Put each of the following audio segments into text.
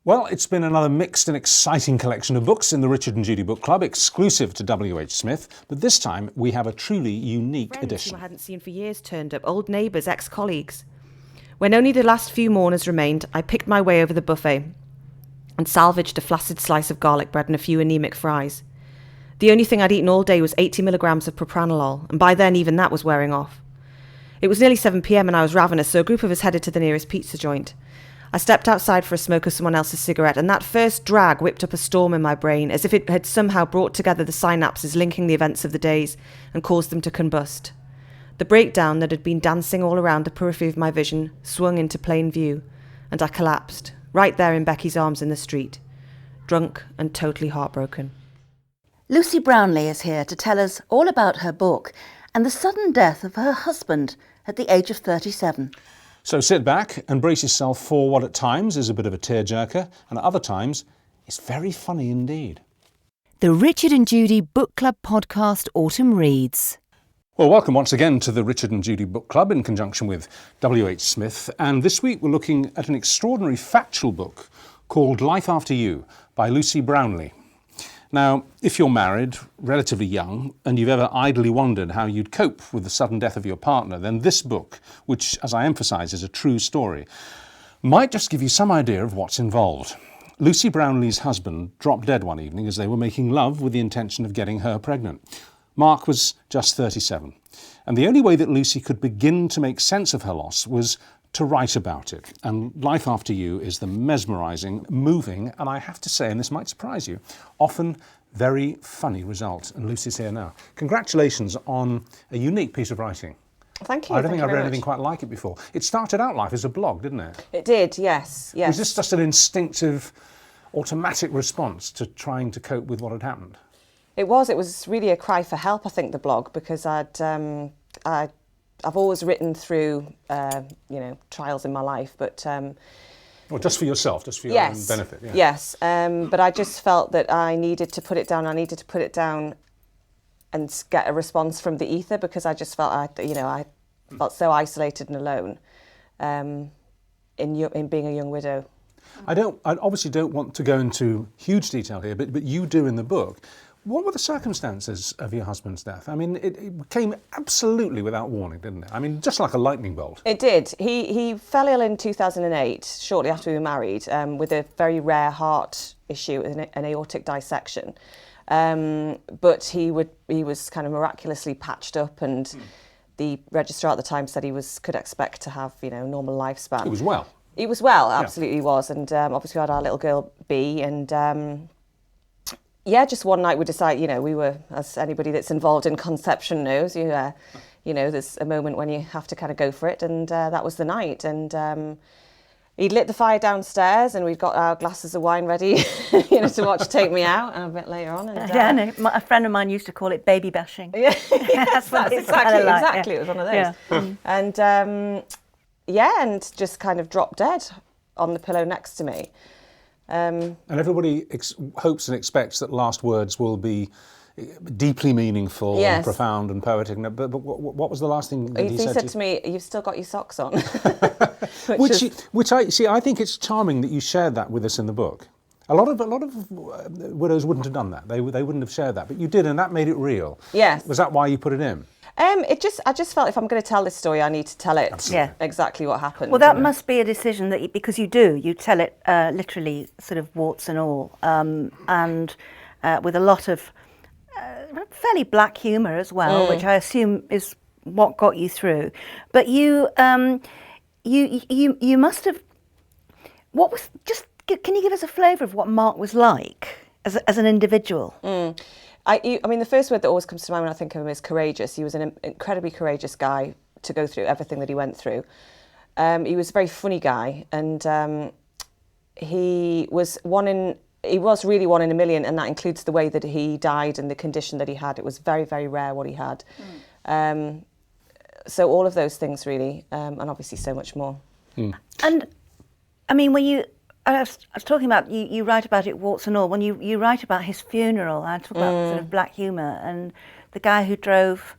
Well, it's been another mixed and exciting collection of books in the Richard and Judy Book Club, exclusive to WHSmith, but this time we have a truly unique edition. Friends who I hadn't seen for years turned up, old neighbours, ex-colleagues. When only the last few mourners remained, I picked my way over the buffet and salvaged a flaccid slice of garlic bread and a few anemic fries. The only thing I'd eaten all day was 80 milligrams of propranolol, and by then even that was wearing off. It was nearly 7 p.m. and I was ravenous, so a group of us headed to the nearest pizza joint. I stepped outside for a smoke of someone else's cigarette, and that first drag whipped up a storm in my brain, as if it had somehow brought together the synapses linking the events of the days and caused them to combust. The breakdown that had been dancing all around the periphery of my vision swung into plain view, and I collapsed, right there in Becky's arms in the street, drunk and totally heartbroken. Lucie Brownlee is here to tell us all about her book and the sudden death of her husband at the age of 37. So sit back and brace yourself for what at times is a bit of a tearjerker and at other times is very funny indeed. The Richard and Judy Book Club podcast Autumn Reads. Well, welcome once again to the Richard and Judy Book Club in conjunction with WHSmith, and this week we're looking at an extraordinary factual book called Life After You by Lucie Brownlee. Now, if you're married, relatively young, and you've ever idly wondered how you'd cope with the sudden death of your partner, then this book, which, as I emphasise, is a true story, might just give you some idea of what's involved. Lucie Brownlee's husband dropped dead one evening as they were making love with the intention of getting her pregnant. Mark was just 37, and the only way that Lucie could begin to make sense of her loss was to write about it. And Life After You is the mesmerising, moving, and I have to say, and this might surprise you, often very funny result. And Lucie's here now. Congratulations on a unique piece of writing. Thank you. I don't think I've read anything quite like it before. It started out life as a blog, didn't it? It did, yes. Was this just an instinctive, automatic response to trying to cope with what had happened? It was really a cry for help, I think, the blog, because I've always written through, trials in my life, but... Well, just for yourself, just for your own benefit. Yeah. Yes, but I just felt that I needed to put it down. I needed to put it down and get a response from the ether, because I just felt, I felt so isolated and alone in being a young widow. I obviously don't want to go into huge detail here, but you do in the book. What were the circumstances of your husband's death? I mean, it came absolutely without warning, didn't it? I mean, just like a lightning bolt. It did. He fell ill in 2008, shortly after we were married, with a very rare heart issue, an aortic dissection. But he was kind of miraculously patched up, and the registrar at the time said he could expect to have, normal lifespan. He was well. He was well, absolutely was. And obviously we had our little girl, B, and... just one night we decided, we were, as anybody that's involved in conception knows, there's a moment when you have to kind of go for it, and that was the night. And he'd lit the fire downstairs, and we'd got our glasses of wine ready, to watch Take Me Out, and a bit later on. And, a friend of mine used to call it baby bashing. Yeah, that's exactly. It was one of those. Yeah. And just kind of dropped dead on the pillow next to me. And everybody hopes and expects that last words will be deeply meaningful and profound and poetic. But what was the last thing that he said? He said to me, "You've still got your socks on." I think it's charming that you shared that with us in the book. A lot of widows wouldn't have done that. They wouldn't have shared that, but you did, and that made it real. Yes. Was that why you put it in? I just felt if I'm going to tell this story, I need to tell it exactly what happened. Well, that must be a decision that because you tell it literally sort of warts and all, and with a lot of fairly black humour as well, which I assume is what got you through. But you must have. What was just? Can you give us a flavour of what Mark was like as an individual? I mean, the first word that always comes to mind when I think of him is courageous. He was an incredibly courageous guy to go through everything that he went through. He was a very funny guy, and he was really one in a million, and that includes the way that he died and the condition that he had. It was very, very rare what he had. So all of those things really, and obviously so much more. And I mean, I was talking about, you write about it, warts and all. When you write about his funeral, I talk about sort of black humour, and the guy who drove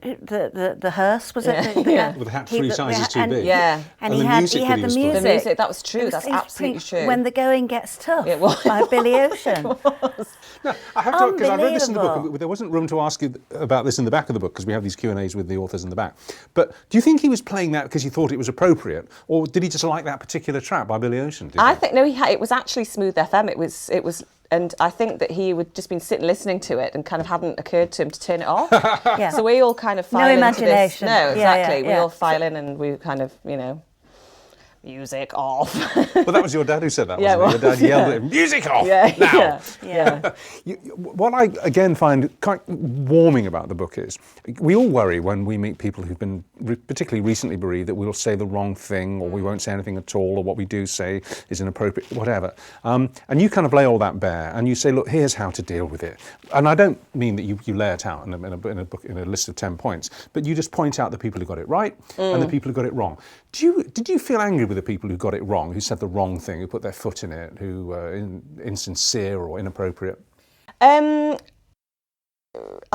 the hearse, was it? With a hat 3 sizes too big. Yeah. And the he had music that the was playing. music. The music, that was true. It was That's Steve absolutely Spring, true. When the Going Gets Tough It was. by Billy Ocean. No, I have to, because I read this in the book. Unbelievable. There wasn't room to ask you about this in the back of the book because we have these Q&As with the authors in the back. But do you think he was playing that because he thought it was appropriate, or did he just like that particular track by Billy Ocean? I think no, it was actually Smooth FM. It was, and I think that he would just been sitting listening to it and kind of hadn't occurred to him to turn it off. Yeah. So we all kind of file No into imagination. this. No, Yeah, exactly. yeah, We yeah. all file in and we kind of, music off. Well, that was your dad who said that, Yeah, wasn't it? it Your was, dad yelled yeah. at him, music off, Yeah, now! yeah. What I, again, find quite warming about the book is, we all worry when we meet people who've been particularly recently bereaved that we'll say the wrong thing, or we won't say anything at all, or what we do say is inappropriate, whatever. And you kind of lay all that bare, and you say, look, here's how to deal with it. And I don't mean that you lay it out in a book, in a list of 10 points, but you just point out the people who got it right and the people who got it wrong. Did you feel angry with the people who got it wrong, who said the wrong thing, who put their foot in it, who were insincere or inappropriate? I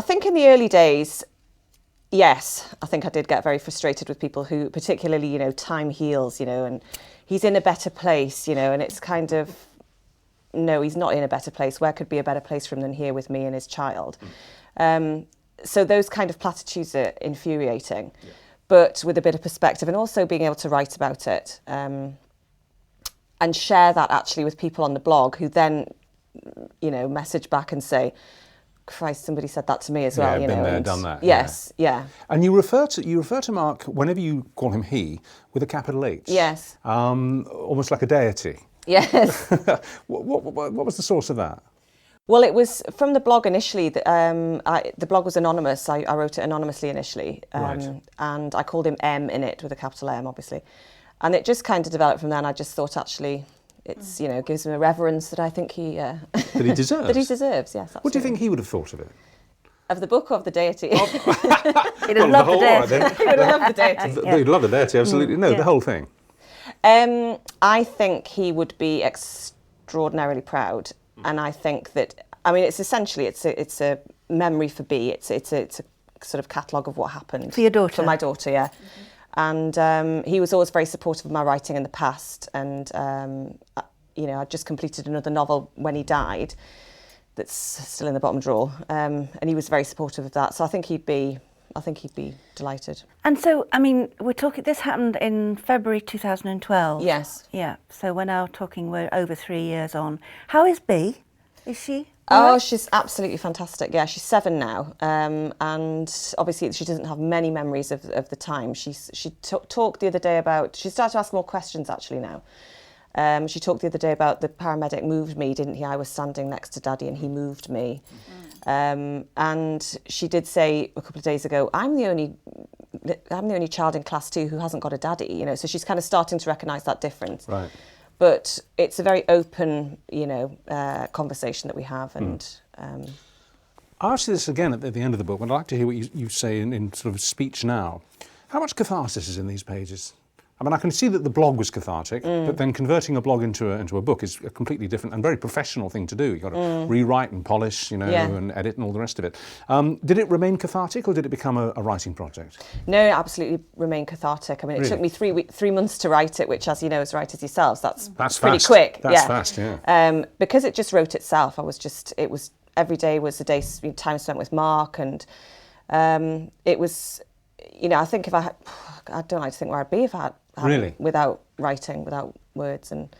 think in the early days, yes, I think I did get very frustrated with people who, particularly, time heals, and he's in a better place, and it's kind of, no, he's not in a better place. Where could be a better place for him than here with me and his child? So those kind of platitudes are infuriating, but with a bit of perspective, and also being able to write about it and share that actually with people on the blog who then, message back and say, Christ, somebody said that to me as well. Been there, done that. Yes, yeah. And you refer to Mark, whenever you call him he, with a capital H. Yes. Almost like a deity. Yes. What was the source of that? Well, it was from the blog initially. The blog was anonymous. I wrote it anonymously initially. Right. And I called him M in it, with a capital M, obviously. And it just kind of developed from there, and I just thought, actually, it's, gives him a reverence that I think he... That he deserves? That he deserves, yes. Absolutely. What do you think he would have thought of it? Of the book or of the deity? He'd have loved the deity. He would have loved the deity. He'd love the deity, absolutely. No, the whole thing. I think he would be extraordinarily proud, and I think that, it's essentially it's a memory for B. It's a sort of catalogue of what happened For your daughter? For my daughter, yeah. And he was always very supportive of my writing in the past, and I'd just completed another novel when he died that's still in the bottom drawer, and he was very supportive of that. So I think he'd be delighted. And so, we're talking, this happened in February 2012. Yes. Yeah, so we're now talking, we're over 3 years on. How is B? Is she? Oh, she's absolutely fantastic. Yeah, she's 7 now, and obviously she doesn't have many memories of the time. She talked the other day about, she started to ask more questions actually now. She talked the other day about the paramedic moved me, didn't he? I was standing next to Daddy and he moved me. And she did say a couple of days ago, I'm the only child in class 2 who hasn't got a daddy, so she's kind of starting to recognise that difference. Right. But it's a very open, conversation that we have, and I'll ask you this again at the end of the book, and I'd like to hear what you say in sort of speech now. How much catharsis is in these pages? I can see that the blog was cathartic, but then converting a blog into a book is a completely different and very professional thing to do. You've got to rewrite and polish, and edit and all the rest of it. Did it remain cathartic, or did it become a writing project? No, it absolutely remained cathartic. It took me 3 months to write it, which, as you know, as writers yourselves, that's pretty fast. quick. That's fast, yeah. Because it just wrote itself. Every day was a day time spent with Mark, and it was, I think if I don't like to think where I'd be if I had really? Without writing, without words, and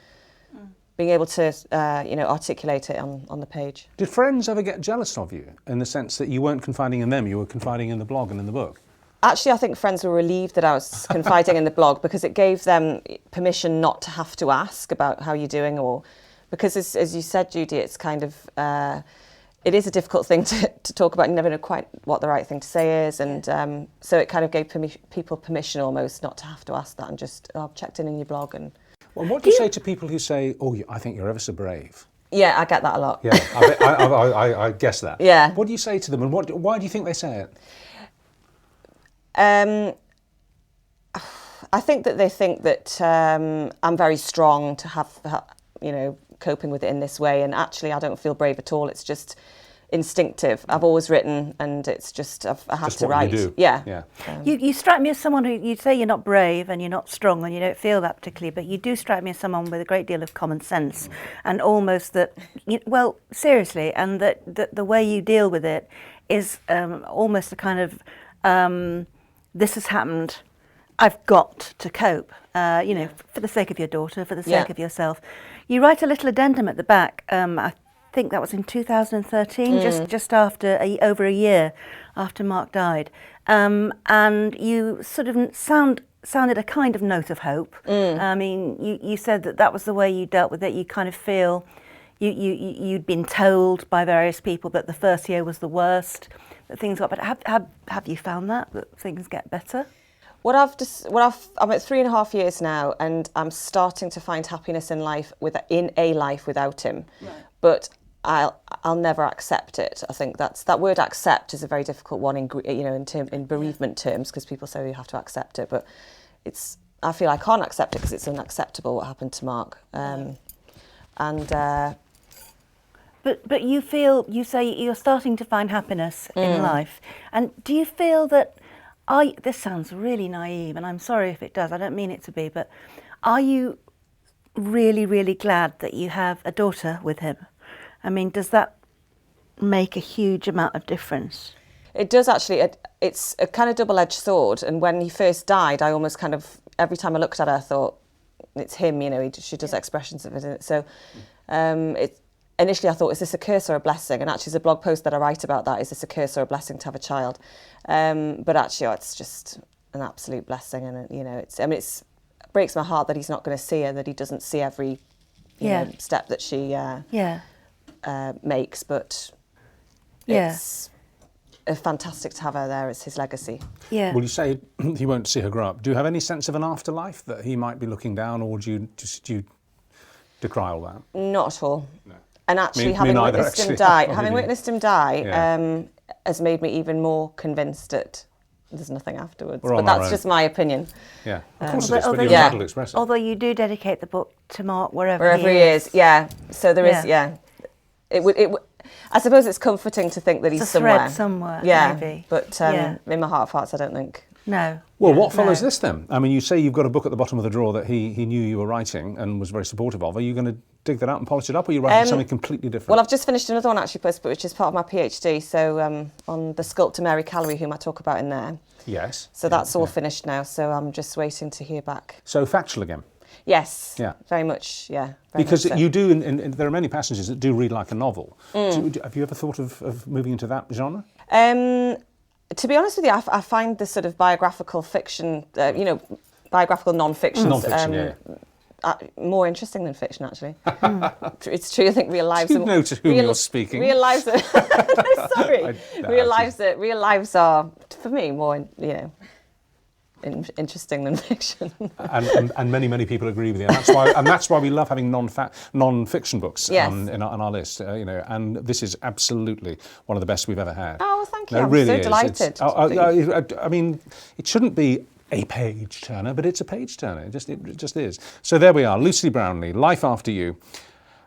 being able to, articulate it on the page. Did friends ever get jealous of you, in the sense that you weren't confiding in them, you were confiding in the blog and in the book? Actually, I think friends were relieved that I was confiding in the blog, because it gave them permission not to have to ask about how you're doing, or because, as you said, Judy, it's kind of... it is a difficult thing to talk about. You never know quite what the right thing to say is, and so it kind of gave people permission almost not to have to ask that, and just, I've checked in your blog. And well, what do you say to people who say, I think you're ever so brave? Yeah, I get that a lot. Yeah, I guess that. Yeah. What do you say to them, and why do you think they say it? I think that they think that I'm very strong to have, coping with it in this way, and actually I don't feel brave at all. It's just, instinctive. I've always written, and it's just I have Just to what write. you do. Yeah. You strike me as someone who, you say you're not brave and you're not strong and you don't feel that particularly, but you do strike me as someone with a great deal of common sense and almost that, well, seriously, and that the way you deal with it is almost a kind of, this has happened, I've got to cope, for the sake of your daughter, for the sake of yourself. You write a little addendum at the back, I think that was in 2013, just after over a year after Mark died, and you sort of sounded a kind of note of hope. I mean, you said that was the way you dealt with it. You kind of feel you'd been told by various people that the first year was the worst, that things got better. Have you found that things get better? I'm at 3.5 years now, and I'm starting to find happiness in a life without him. Right. But I'll never accept it. I think that word "accept" is a very difficult one in bereavement terms, because people say you have to accept it, but I feel I can't accept it because it's unacceptable what happened to Mark. But you say you're starting to find happiness in life, and do you feel that? This sounds really naive, and I'm sorry if it does. I don't mean it to be, but are you really, really glad that you have a daughter with him? I mean, does that make a huge amount of difference? It does, actually. It's a kind of double-edged sword. And when he first died, I almost kind of, every time I looked at her, I thought, it's him, she does expressions of it. So initially I thought, is this a curse or a blessing? And actually there's a blog post that I write about that, is this a curse or a blessing to have a child? But actually, it's just an absolute blessing. And, it breaks my heart that he's not going to see her, that he doesn't see every step that she makes. But it's fantastic to have her there as his legacy. Yeah. Well, you say he won't see her grow up. Do you have any sense of an afterlife that he might be looking down, or do you decry all that? Not at all. No. And actually, having witnessed him die, has made me even more convinced that there's nothing afterwards. But that's just my opinion. Yeah, of course it is, but you're yeah. entitled to express it. Although you do dedicate the book to Mark wherever he is. Yeah. So there is, It would. I suppose it's comforting to think that he's somewhere. Somewhere, maybe. But in my heart of hearts, I don't think. No. Well, what follows this then? I mean, you say you've got a book at the bottom of the drawer that he knew you were writing and was very supportive of. Are you going to dig that out and polish it up, or are you writing something completely different? Well, I've just finished another one actually, which is part of my PhD. So on the sculptor Mary Calloway, whom I talk about in there. Yes. So that's all finished now. So I'm just waiting to hear back. So factual again. Yes. Yeah. Very much. Yeah. Because you do, and there are many passages that do read like a novel. Have you ever thought of moving into that genre? To be honest with you, I find this sort of biographical fiction, biographical non-fiction, more interesting than fiction, actually. It's true. I think real lives. Do you know to whom you're speaking? Real lives. Sorry. Real lives are, for me, more interesting than fiction. and many people agree with you, and that's why we love having non-fiction books on our list. And this is absolutely one of the best we've ever had. Oh, thank you. No, I'm really so delighted. I mean, it shouldn't be a page turner, but it's a page turner. It just is. So there we are, Lucie Brownlee, Life After You.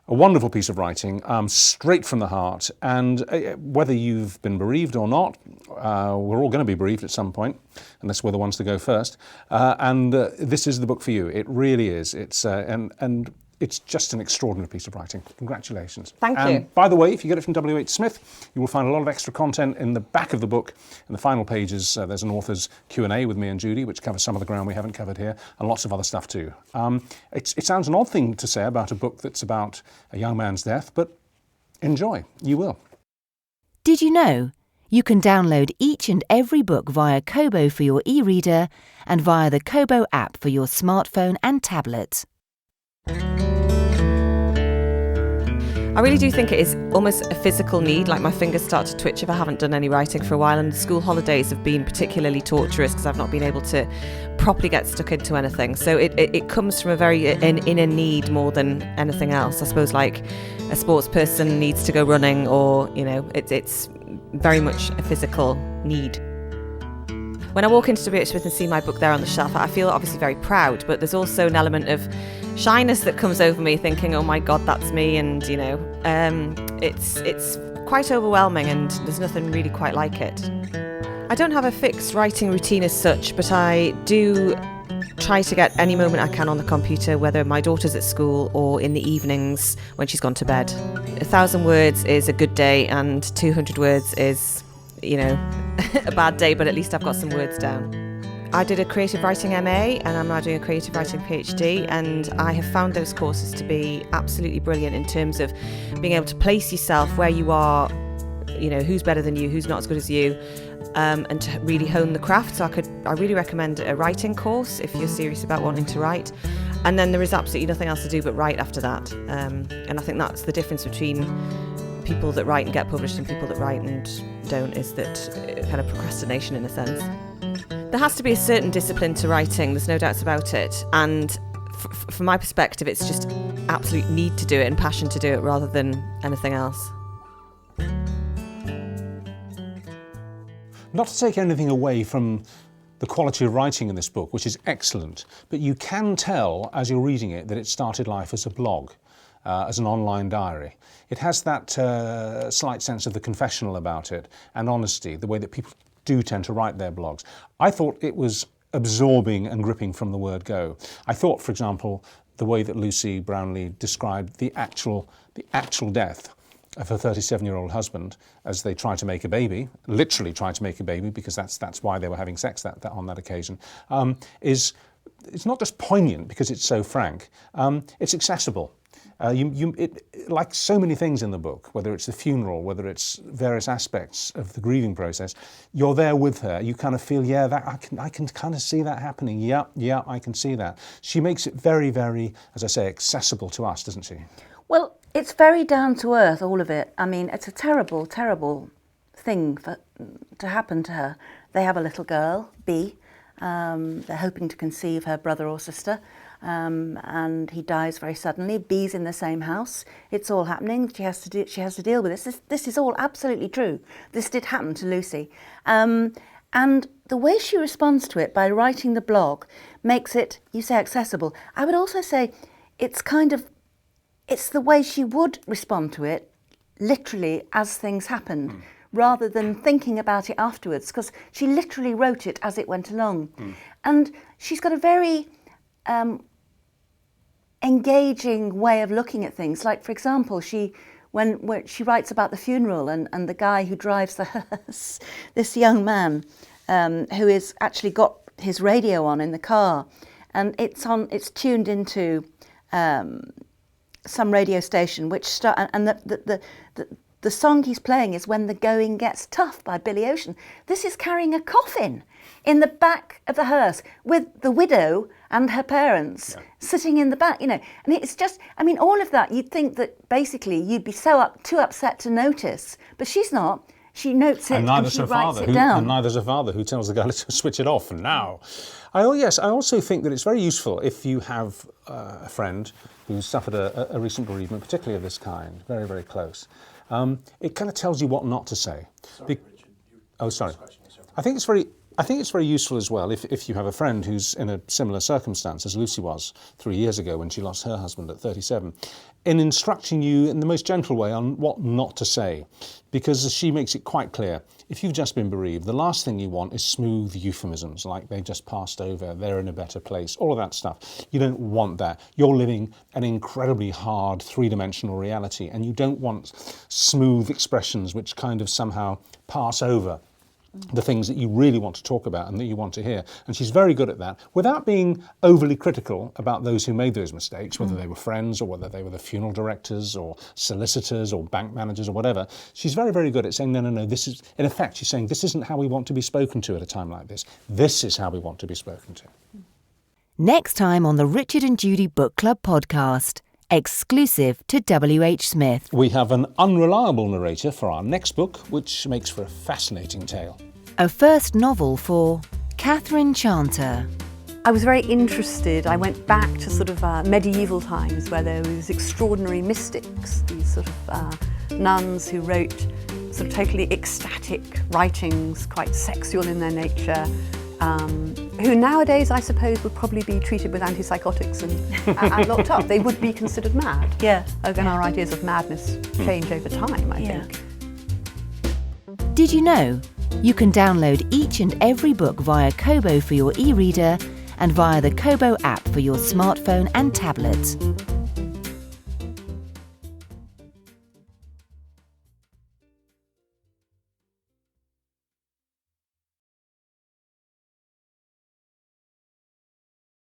A wonderful piece of writing, straight from the heart, and whether you've been bereaved or not, we're all going to be bereaved at some point, unless we're the ones to go first, and this is the book for you. It really is. It's and it's just an extraordinary piece of writing. Congratulations. Thank you. And by the way, if you get it from WHSmith, you will find a lot of extra content in the back of the book. In the final pages, there's an author's Q&A with me and Judy, which covers some of the ground we haven't covered here, and lots of other stuff too. It sounds an odd thing to say about a book that's about a young man's death, but enjoy. You will. Did you know? You can download each and every book via Kobo for your e-reader and via the Kobo app for your smartphone and tablet. I really do think it is almost a physical need, like my fingers start to twitch if I haven't done any writing for a while, and the school holidays have been particularly torturous because I've not been able to properly get stuck into anything. So it comes from a very inner need more than anything else. I suppose like a sports person needs to go running, or, it's very much a physical need. When I walk into WHSmith and see my book there on the shelf, I feel obviously very proud, but there's also an element of shyness that comes over me, thinking, oh my God, that's me. And, it's quite overwhelming, and there's nothing really quite like it. I don't have a fixed writing routine as such, but I do try to get any moment I can on the computer, whether my daughter's at school or in the evenings when she's gone to bed. 1,000 words is a good day, and 200 words is, a bad day, but at least I've got some words down. I did a creative writing MA, and I'm now doing a creative writing PhD, and I have found those courses to be absolutely brilliant in terms of being able to place yourself where you are, who's better than you, who's not as good as you, and to really hone the craft. So I really recommend a writing course if you're serious about wanting to write. And then there is absolutely nothing else to do but write after that. And I think that's the difference between people that write and get published and people that write and don't, is that kind of procrastination in a sense. There has to be a certain discipline to writing, there's no doubts about it. And from my perspective, it's just absolute need to do it and passion to do it rather than anything else. Not to take anything away from the quality of writing in this book, which is excellent, but you can tell as you're reading it that it started life as a blog, as an online diary. It has that slight sense of the confessional about it, and honesty, the way that people do tend to write their blogs. I thought it was absorbing and gripping from the word go. I thought, for example, the way that Lucie Brownlee described the actual death of her 37-year-old husband as they tried to make a baby, literally tried to make a baby, because that's why they were having sex on that occasion, it's not just poignant because it's so frank, it's accessible. Like so many things in the book, whether it's the funeral, whether it's various aspects of the grieving process, you're there with her. You kind of feel, I can kind of see that happening. Yeah, I can see that. She makes it very, very, as I say, accessible to us, doesn't she? Well, it's very down to earth, all of it. I mean, it's a terrible, terrible thing to happen to her. They have a little girl, B. They're hoping to conceive her brother or sister. And he dies very suddenly. B's in the same house. It's all happening. She has to deal with this. This is all absolutely true. This did happen to Lucie. And the way she responds to it by writing the blog makes it, you say, accessible. I would also say it's the way she would respond to it, literally as things happened, rather than thinking about it afterwards, because she literally wrote it as it went along. And she's got a very engaging way of looking at things. Like, for example, when she writes about the funeral and the guy who drives the hearse, this young man who has actually got his radio on in the car, and it's tuned into some radio station, and the song he's playing is "When the Going Gets Tough" by Billy Ocean. This is carrying a coffin in the back of the hearse with the widow and her parents sitting in the back, and it's just, I mean, all of that, you'd think that basically you'd be too upset to notice, but she's not. She notes it and she writes it down. And neither's her father, who tells the girl to switch it off. And now, I also think that it's very useful if you have a friend who suffered a recent bereavement, particularly of this kind, very, very close. It kind of tells you what not to say. Sorry. I think it's very useful as well if you have a friend who's in a similar circumstance as Lucie was 3 years ago when she lost her husband at 37, in instructing you in the most gentle way on what not to say. Because she makes it quite clear, if you've just been bereaved, the last thing you want is smooth euphemisms like they just passed over, they're in a better place, all of that stuff. You don't want that. You're living an incredibly hard three-dimensional reality, and you don't want smooth expressions which kind of somehow pass over the things that you really want to talk about and that you want to hear. And she's very good at that, without being overly critical about those who made those mistakes, whether they were friends or whether they were the funeral directors or solicitors or bank managers or whatever. She's very, very good at saying, no, this is, in effect, she's saying, this isn't how we want to be spoken to at a time like this. This is how we want to be spoken to. Next time on the Richard and Judy Book Club podcast. Exclusive to WHSmith. We have an unreliable narrator for our next book, which makes for a fascinating tale. A first novel for Catherine Chanter. I was very interested. I went back to sort of medieval times where there was extraordinary mystics, these sort of nuns who wrote sort of totally ecstatic writings, quite sexual in their nature, who nowadays, I suppose, would probably be treated with antipsychotics and locked up. They would be considered mad. Yeah. Again, our ideas of madness change over time, I think. Did you know? You can download each and every book via Kobo for your e-reader and via the Kobo app for your smartphone and tablet.